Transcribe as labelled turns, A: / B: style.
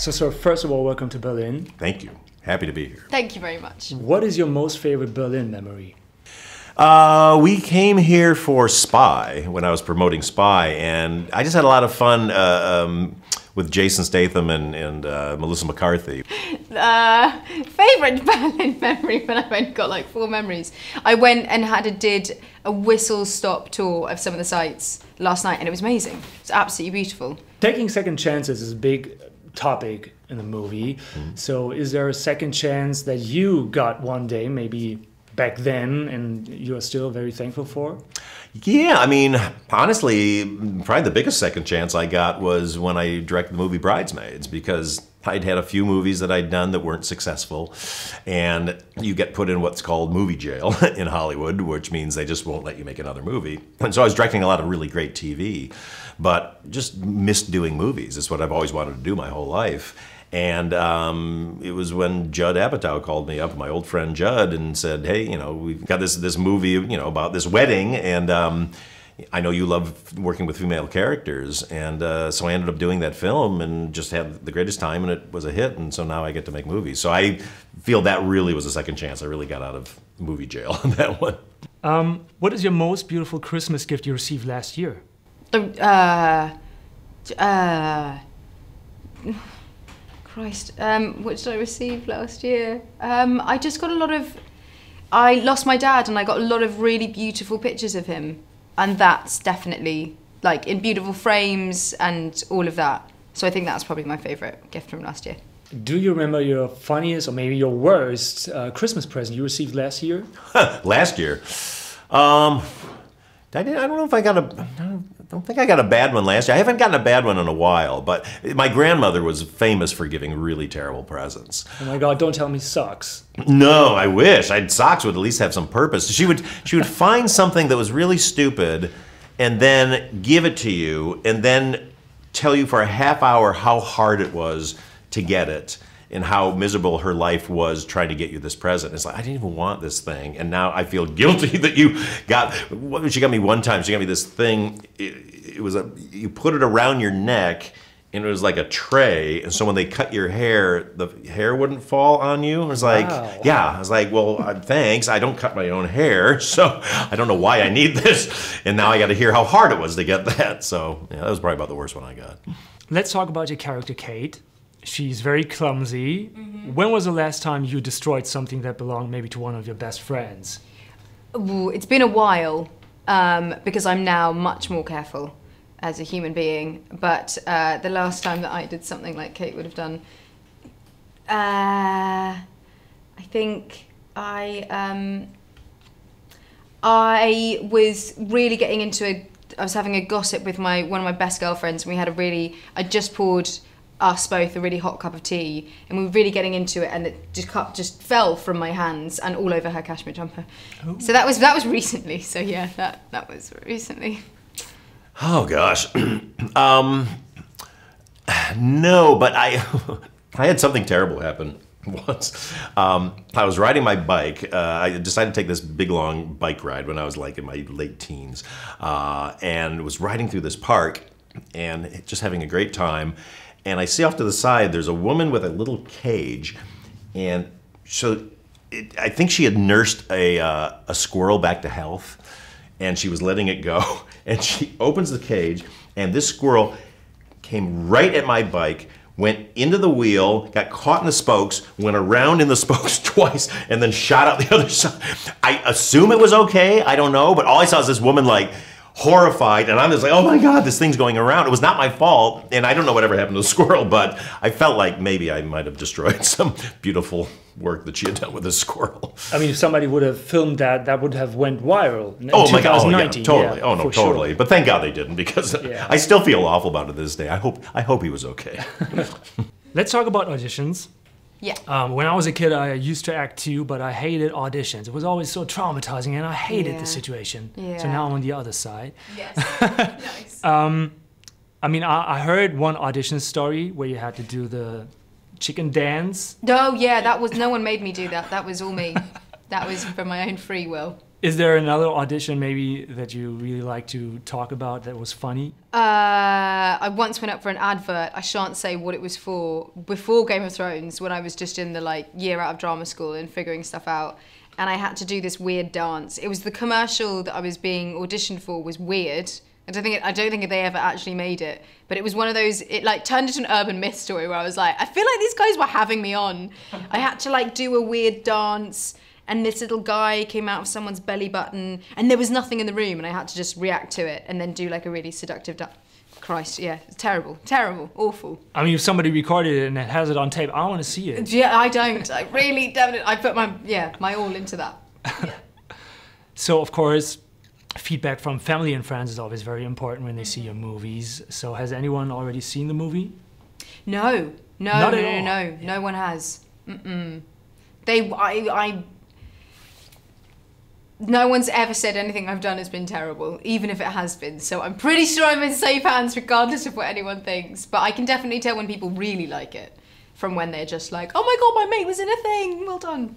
A: So first of all, welcome to Berlin.
B: Thank you. Happy to be here.
C: Thank you very much.
A: What is your most favorite Berlin memory?
B: We came here for Spy, when I was promoting Spy, and I just had a lot of fun with Jason Statham and Melissa McCarthy.
C: Favorite Berlin memory when I went, got like 4 memories. I went and did a whistle-stop tour of some of the sites last night, and it was amazing. It's absolutely beautiful.
A: Taking second chances is a big topic in the movie. So is there a second chance that you got one day, maybe back then, and you're still very thankful for?
B: Yeah, I mean, honestly, probably the biggest second chance I got was when I directed the movie Bridesmaids, because I'd had a few movies that I'd done that weren't successful, and you get put in what's called movie jail in Hollywood, which means they just won't let you make another movie. And so I was directing a lot of really great TV, but just missed doing movies. It's what I've always wanted to do my whole life. And it was when Judd Apatow called me up, my old friend Judd, and said, hey, you know, we've got this movie, you know, about this wedding, and I know you love working with female characters. And so I ended up doing that film and just had the greatest time, and it was a hit, and so now I get to make movies. So I feel that really was a second chance. I really got out of movie jail on that one.
A: What is your most beautiful Christmas gift you received last year?
C: Christ, what did I receive last year? I just got a lot of... I lost my dad and I got a lot of really beautiful pictures of him. And that's definitely, like, in beautiful frames and all of that. So I think that's probably my favourite gift from last year.
A: Do you remember your funniest or maybe your worst Christmas present you received last year?
B: Last year? I don't know if I got I don't think I got a bad one last year. I haven't gotten a bad one in a while, but my grandmother was famous for giving really terrible presents.
A: Oh my God, don't tell me socks.
B: No, I wish. Socks would at least have some purpose. She would find something that was really stupid and then give it to you and then tell you for a half hour how hard it was to get it and how miserable her life was trying to get you this present. It's like, I didn't even want this thing, and now I feel guilty that you got. She got me one time. She got me this thing. It was you put it around your neck, and it was like a tray. And so when they cut your hair, the hair wouldn't fall on you. It was like, wow. Yeah. I was like, well, thanks. I don't cut my own hair, so I don't know why I need this. And now I got to hear how hard it was to get that. So yeah, that was probably about the worst one I got.
A: Let's talk about your character, Kate. She's very clumsy. When was the last time you destroyed something that belonged maybe to one of your best friends?
C: Ooh, it's been a while, because I'm now much more careful as a human being. But the last time that I did something like Kate would have done, I think I was really getting into I was having a gossip with one of my best girlfriends, and we had I just poured us both a really hot cup of tea, and we were really getting into it, and the cup just fell from my hands and all over her cashmere jumper. Ooh. So that was recently. So yeah, that was recently.
B: Oh gosh, no, but I had something terrible happen once. I was riding my bike. I decided to take this big long bike ride when I was like in my late teens, and was riding through this park and just having a great time. And I see off to the side, there's a woman with a little cage, and so I think she had nursed a squirrel back to health, and she was letting it go. And she opens the cage, and this squirrel came right at my bike, went into the wheel, got caught in the spokes, went around in the spokes twice, and then shot out the other side. I assume it was okay, I don't know, but all I saw is this woman like horrified, and I'm just like, oh my God, this thing's going around. It was not my fault, and I don't know whatever happened to the squirrel, but I felt like maybe I might have destroyed some beautiful work that she had done with this squirrel.
A: I mean, if somebody would have filmed that, that would have went viral in
B: oh my God,
A: 2019.
B: Oh, yeah, totally.
A: Yeah,
B: oh no, totally.
A: Sure.
B: But thank God they didn't, because yeah. I still feel awful about it to this day. I hope he was okay.
A: Let's talk about auditions.
C: Yeah.
A: When I was a kid, I used to act too, but I hated auditions. It was always so traumatizing, and I hated the situation.
C: Yeah.
A: So now I'm on the other side.
C: Yes. Nice.
A: I mean, I heard one audition story where you had to do the chicken dance.
C: Oh yeah, no one made me do that. That was all me. That was from my own free will.
A: Is there another audition maybe that you really like to talk about that was funny?
C: I once went up for an advert. I shan't say what it was for. Before Game of Thrones, when I was just in the like year out of drama school and figuring stuff out, and I had to do this weird dance. It was the commercial that I was being auditioned for was weird. I don't think they ever actually made it, but it was one of those. It like turned into an urban myth story where I was like, I feel like these guys were having me on. I had to like do a weird dance. And this little guy came out of someone's belly button, and there was nothing in the room, and I had to just react to it and then do like a really seductive dance. Christ, yeah, it's terrible, awful.
A: I mean, if somebody recorded it and it has it on tape, I want to see it.
C: Yeah, I don't. I really don't. I put my all into that. Yeah.
A: So, of course, feedback from family and friends is always very important when they see your movies. So, has anyone already seen the movie?
C: No,
A: Not at all.
C: No one has. No one's ever said anything I've done has been terrible, even if it has been. So I'm pretty sure I'm in safe hands regardless of what anyone thinks. But I can definitely tell when people really like it from when they're just like, oh my God, my mate was in a thing, well done.